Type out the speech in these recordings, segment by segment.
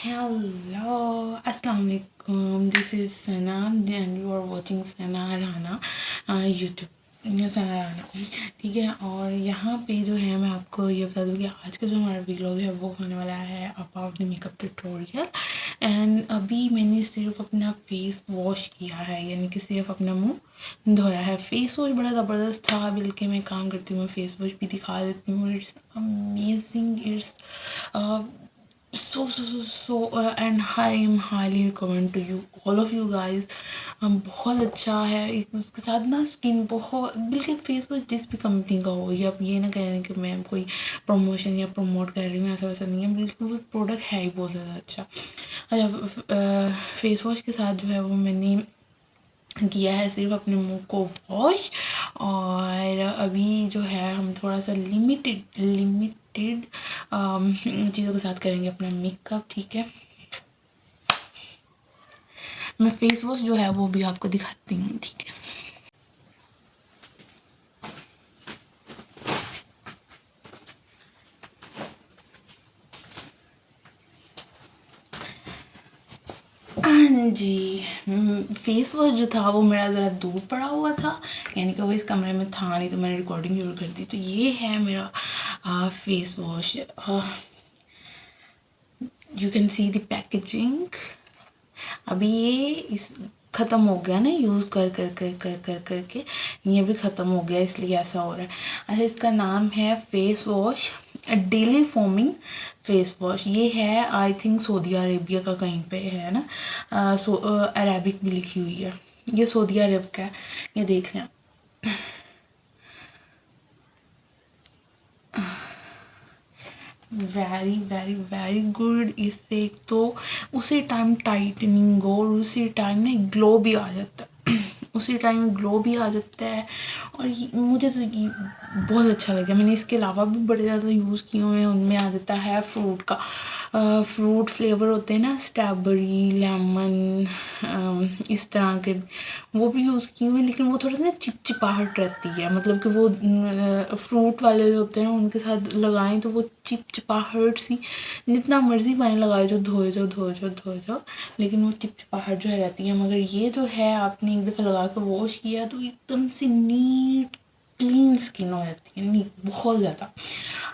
Hello, Assalamu alaikum. This is Sana and you are watching Sana Rana YouTube. सना राना, ठीक है। और यहाँ पे जो है मैं आपको ये बता दूँ कि आज का जो हमारा वीडियो है वो होने वाला है about the makeup tutorial. And अभी मैंने सिर्फ अपना फेस वॉश किया है, यानी कि सिर्फ अपना मुंह धोया है। फेस वॉश बड़ा ज़बरदस्त था, बल्कि मैं काम करती हूँ, फेस वॉश भी दिखा देती हूँ। It's amazing, it's so and I am highly recommend to you all of you guys। बहुत अच्छा है। उसके साथ ना स्किन बहुत, बिल्कुल फेस वॉश जिस भी कंपनी का हो, ये आप ये ना कह रहे हैं कि मैं कोई प्रमोशन या प्रमोट कर रही हूँ, ऐसा वैसा नहीं है। बिल्कुल वो प्रोडक्ट है ही बहुत ज़्यादा अच्छा। अच्छा, फेस वॉश के साथ जो है वो मैंने किया है सिर्फ अपने मुंह को वॉश। और अभी जो है हम थोड़ा सा लिमिटेड चीज़ों के साथ करेंगे अपना मेकअप, ठीक है। मैं फेस वॉश जो है वो भी आपको दिखाती हूँ, ठीक है। हाँ जी, फेस वॉश जो था वो मेरा ज़रा दूर पड़ा हुआ था, यानी कि वो इस कमरे में था नहीं, तो मैंने रिकॉर्डिंग शुरू कर दी। तो ये है मेरा face wash. You can see the packaging. अभी ये इस ख़त्म हो गया ना, यूज़ करके ये भी ख़त्म हो गया, इसलिए ऐसा हो रहा है। अच्छा, इसका नाम है face wash daily foaming face wash. ये है आई थिंक सऊदी अरेबिया का, कहीं पे है ना, अरेबिक भी लिखी हुई है। ये सऊदी अरब का है, ये देख लें। Very very very good. इससे एक तो उसी टाइम टाइटनिंग और उसी टाइम ना ग्लो भी आ जाता है उसी टाइम ग्लो भी आ जाता है। और मुझे तो ये बहुत अच्छा लगा। मैंने इसके अलावा भी बड़े ज़्यादा यूज़ किए हुए हैं, उनमें आ जाता है फ्रूट का, फ्रूट फ्लेवर होते हैं ना, स्ट्रॉबेरी, लेमन, इस तरह के वो भी यूज़ किए हुए हैं। लेकिन वो थोड़ा सा ना चिपचिपाहट रहती है, मतलब कि वो फ्रूट वाले जो होते हैं उनके साथ लगाएं तो वो चिपचिपाहट सी, जितना मर्जी पानी लगाए जो धोए जाओ, लेकिन वो चिपचिपाहट जो है रहती है। मगर ये जो है आपने एक दफ़ा लगा कर वॉश किया तो एकदम से नीट क्लीन स्किन हो जाती है, नीट बहुत ज़्यादा।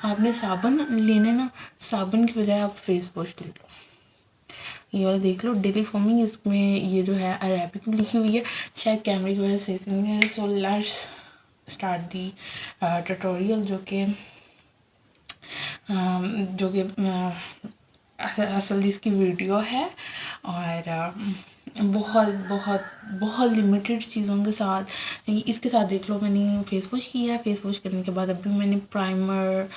आपने साबुन लेने ना, साबुन की बजाय आप फेस वॉश ले लो। ये वाला देख लो, डेली फोमिंग, इसमें ये जो है अरेबिक लिखी हुई है, शायद कैमरे की वजह से नहीं है। सो लेट्स स्टार्ट दी ट्यूटोरियल, जो कि असल इसकी वीडियो है। और बहुत बहुत बहुत लिमिटेड चीज़ों के साथ इसके साथ देख लो। मैंने फेस वॉश किया है, फेस वॉश करने के बाद अभी मैंने प्राइमर,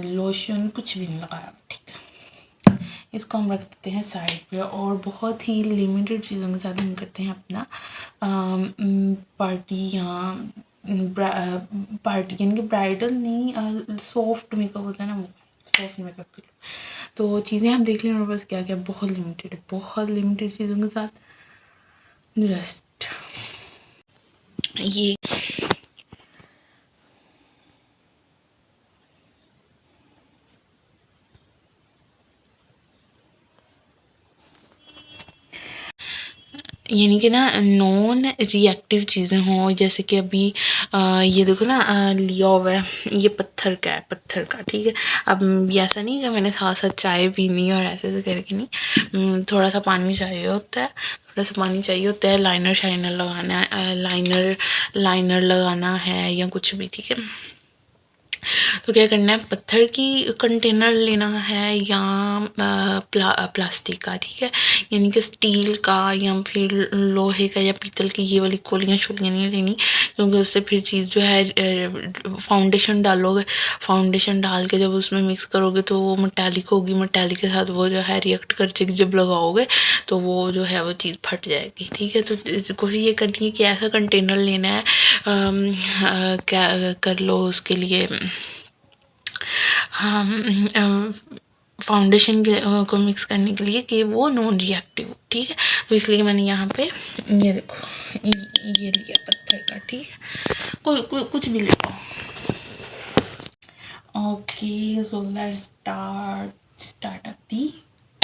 लोशन कुछ भी नहीं लगाया, ठीक है। इसको हम रख देते हैं साइड पे, और बहुत ही लिमिटेड चीज़ों के साथ हम करते हैं अपना पार्टी या पार्टी, यानी कि ब्राइडल नहीं, सॉफ्ट मेकअप होता है ना, वो सॉफ्ट मेकअप के लिए। तो चीज़ें हम देख लें मेरे पास क्या क्या, बहुत लिमिटेड चीज़ों के साथ जस्ट ये यानी कि ना नॉन रिएक्टिव चीज़ें हों, जैसे कि अभी ये देखो ना, लिया हुआ है, ये पत्थर का, ठीक है। अब ये ऐसा नहीं कि मैंने साथ साथ चाय पीनी और ऐसे करके नहीं, थोड़ा सा पानी चाहिए होता है, लाइनर शाइनर लगाना है, लाइनर लगाना है या कुछ भी, ठीक है। तो क्या करना है, पत्थर की कंटेनर लेना है या प्लास्टिक का, ठीक है। यानी कि स्टील का या फिर लोहे का या पीतल की, ये वाली कोलियाँ शोलियाँ नहीं लेनी, क्योंकि उससे फिर चीज़ जो है, फाउंडेशन डालोगे, फाउंडेशन डाल के जब उसमें मिक्स करोगे तो वो मेटालिक होगी, मेटालिक के साथ वो जो है रिएक्ट कर जाएगी, जब लगाओगे तो वो जो है वो चीज़ फट जाएगी, ठीक है। तो कोशिश ये करनी है कि ऐसा कंटेनर लेना है, क्या कर लो उसके लिए, फाउंडेशन को मिक्स करने के लिए कि वो नॉन रिएक्टिव, ठीक है। तो इसलिए मैंने यहाँ पे ये देखो, ये लिया पत्थर का, ठीक है। कुछ भी ले लो। Okay, so let's start up the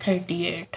38.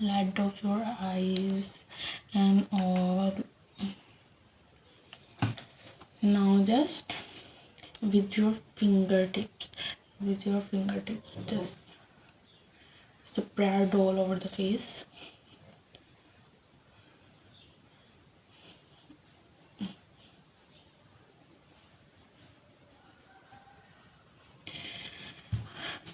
lid of your eyes and all. Now just with your fingertips just spread all over the face.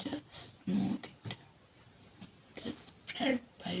Just smooth it. Just spread by.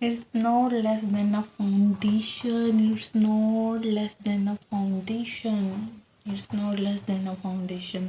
It's not less than a foundation. It's not less than a foundation. It's not less than a foundation.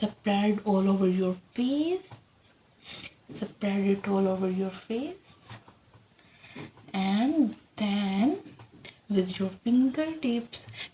spread all over your face. Spread it all over your face, and then with your fingertips.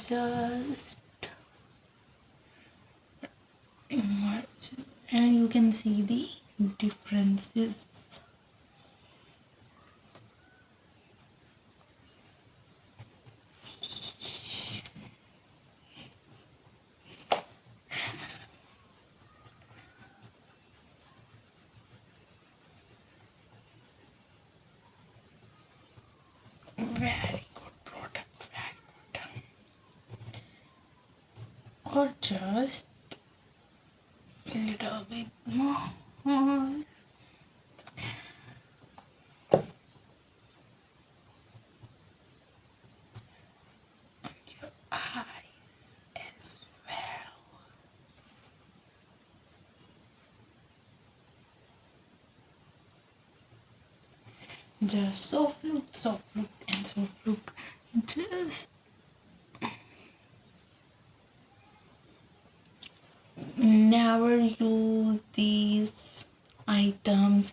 just emerge and you can see the differences. Very good product, very good. Or just a little bit more. Your eyes as well. Just soft look, and soft look. Just never use these items.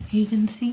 You can see.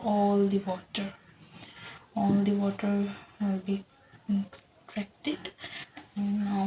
all the water will be extracted. now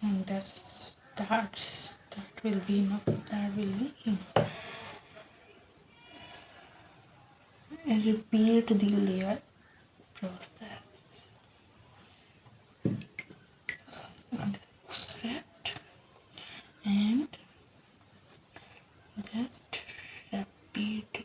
And that will be enough. That will be enough. And repeat the layer process. Set and just repeat it.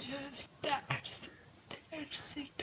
Just that's it.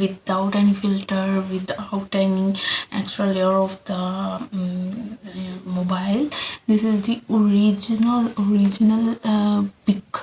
without any filter, without any extra layer of the mobile, this is the original pic,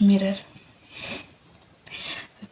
mirror.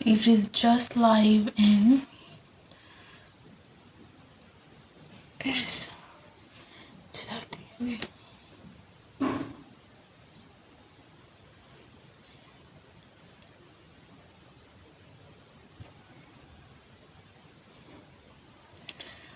it is just live and it's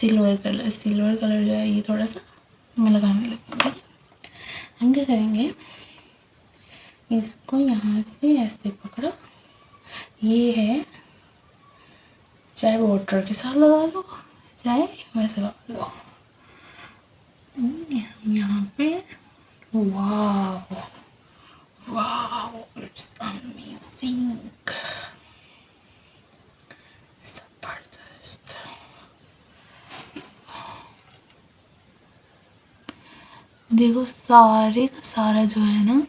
silver colour जो है ये थोड़ा सा मैं लगाने लगती हूँ। ठीक है, हम क्या करेंगे, इसको यहाँ से ऐसे पकड़ो, ये है, चाहे वाटर के साथ लगा लो चाहे वैसे लगा लो। यहाँ पे वाव वाव, इट्स अमेजिंग, जबरदस्त। देखो सारे का सारा जो है ना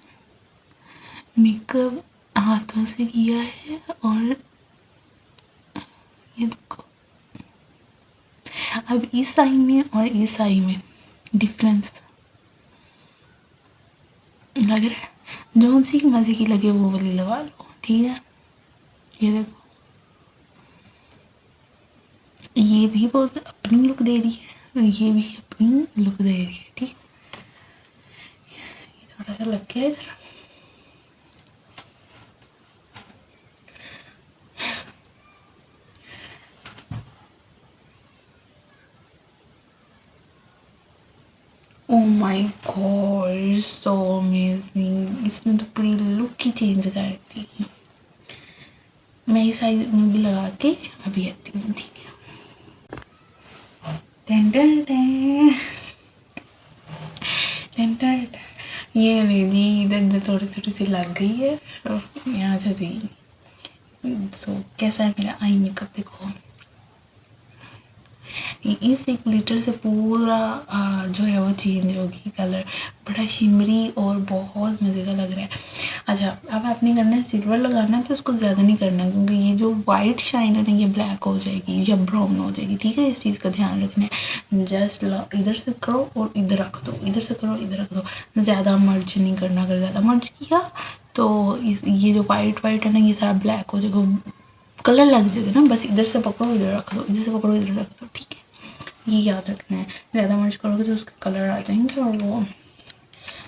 मेकअप हाथों से किया है, और ये देखो अब इस आई में और इस आई में डिफरेंस लग रहा है। जो सी मज़े की लगे वो वाली लगा लो। ठीक है, ये देखो ये भी बहुत अपनी लुक दे रही है और ये भी अपनी लुक दे रही है। ठीक, ये थोड़ा सा लग गया इधर। Oh my God, so amazing, इसने तो पूरी लुक ही चेंज कर दी। मैं इस साइज में भी लगा के अभी आती हूँ। ठीक है, टन टन टन टन टन टन। ये मेरी इधर थोड़ी थोड़ी सी लग गई है यहाँ से जी। सो कैसा है मेरा आई मेकअप, देखो इस एक लीटर से पूरा जो है वो चेंज होगी कलर, बड़ा शिमरी और बहुत मज़े का लग रहा है। अच्छा, अब आपने करना है सिल्वर लगाना है तो उसको ज़्यादा नहीं करना है, क्योंकि ये जो वाइट शाइन है ना ये ब्लैक हो जाएगी या ब्राउन हो जाएगी। ठीक है, इस चीज़ का ध्यान रखना है। जस्ट इधर से करो और इधर रख दो, इधर से करो इधर रख दो, ज़्यादा मर्ज नहीं करना। अगर ज़्यादा मर्ज किया तो ये जो वाइट है ना ये सारा ब्लैक हो जाएगा, कलर लग जाएगा ना। बस इधर से पकड़ो इधर रख दो, इधर से पकड़ो इधर रख दो। ठीक है, ये याद रखना है। ज़्यादा मर्च करोगे तो उसके कलर आ जाएंगे और वो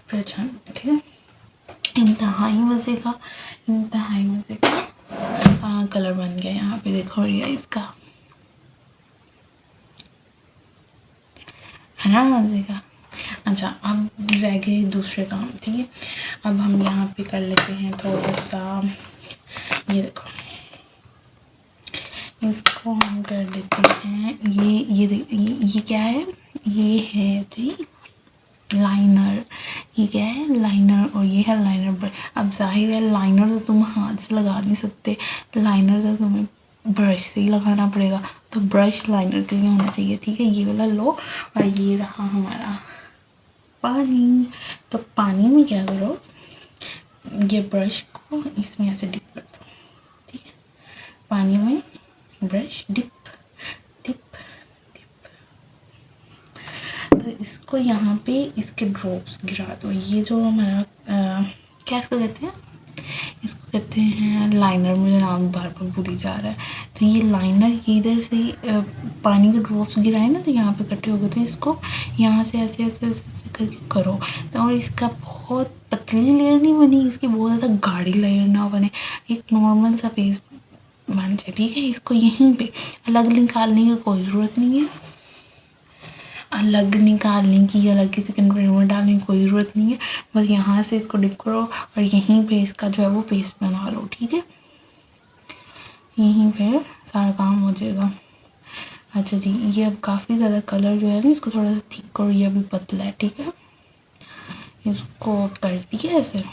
फिर अच्छा नहीं। ठीक है, इंतहाई मज़े का कलर बन गया। यहाँ पे देखो ये इसका है ना मज़े का। अच्छा, अब रह गए दूसरे काम। ठीक है, अब हम यहाँ पे कर लेते हैं थोड़ा सा, ये देखो इसको हम कर देते हैं। ये क्या है, ये है जी लाइनर। ये क्या है, लाइनर, और ये है लाइनर ब्रश। अब जाहिर है लाइनर तो तुम हाथ से लगा नहीं सकते, लाइनर तो तुम्हें ब्रश से ही लगाना पड़ेगा। तो ब्रश लाइनर के लिए होना चाहिए। ठीक है, ये वाला लो, और ये रहा हमारा पानी। तो पानी में क्या करो, ये ब्रश को इसमें ऐसे डिप कर दो। ठीक है, पानी में ब्रश डिप डिप डिप। तो इसको यहाँ पे इसके ड्रॉप्स गिरा दो। ये जो हमारा क्या इसको कहते हैं, इसको कहते हैं लाइनर, मुझे नाम बार बार भूल ही जा रहा है। तो ये लाइनर ये इधर से पानी के ड्रॉप्स गिराए ना तो यहाँ पे इकट्ठे हो गए। तो इसको यहाँ से ऐसे ऐसे ऐसे ऐसे करके करो। तो और इसका बहुत पतली लेयर नहीं बनी, इसकी बहुत ज़्यादा गाढ़ी लेयर ना बने, एक नॉर्मल सा पेस्ट बन जाए। ठीक है, इसको यहीं पे अलग निकालने की कोई ज़रूरत नहीं है, अलग निकालने की, अलग किसी कंटेनर में डालने की कोई ज़रूरत नहीं है। बस यहाँ से इसको डिप करो और यहीं पे इसका जो है वो पेस्ट बना लो। ठीक है, यहीं पे सारा काम हो जाएगा। अच्छा जी, ये अब काफ़ी ज़्यादा कलर जो है ना इसको थोड़ा सा थिक करो, ये अभी पतला है। ठीक है, इसको कर दिया ऐसे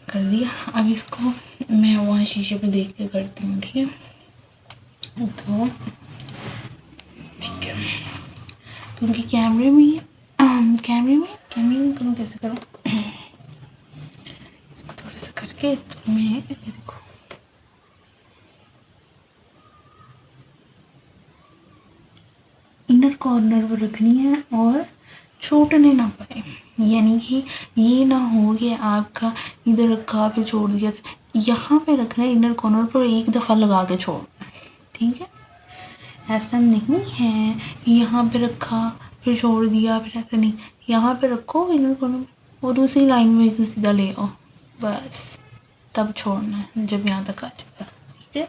कर दिया। अब इसको मैं वहाँ शीशे पे देख के करती हूँ। ठीक है, तो ठीक है, क्योंकि कैमरे में करूँ कैसे करूँ, इसको थोड़ा सा करके तो मैं ये देखो इनर कॉर्नर पर रखनी है और छूटने ना पाए। यानी कि ये ना हो कि आपका इधर रखा पे छोड़ दिया, तो यहाँ पे रखना है इनर कॉर्नर पर, एक दफ़ा लगा के छोड़ना है। ठीक है, ऐसा नहीं है यहाँ पे रखा फिर छोड़ दिया, फिर ऐसा नहीं, यहाँ पे रखो इनर कॉर्नर और दूसरी लाइन में सीधा ले आओ, बस तब छोड़ना है जब यहाँ तक आ जाएगा। ठीक है,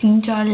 3-4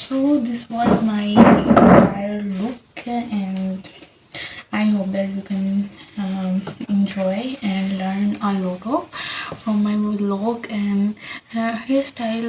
so this was my entire look and I hope that you can enjoy and learn a lot of from my vlog. And hair style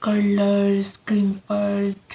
curlers, crimpers,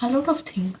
a lot of things.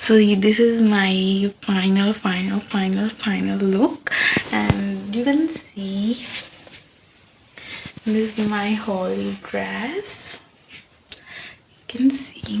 So this is my final look, and you can see this is my whole dress. You can see,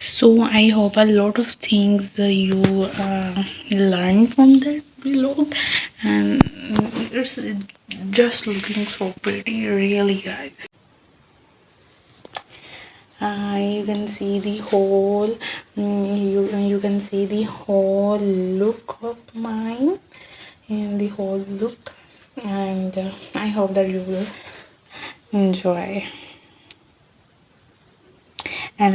so I hope a lot of things you learn from that vlog, and it's just looking so pretty, really guys. You can see the whole you can see the whole look of mine and the whole look, and I hope that you will enjoy and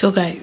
So guys,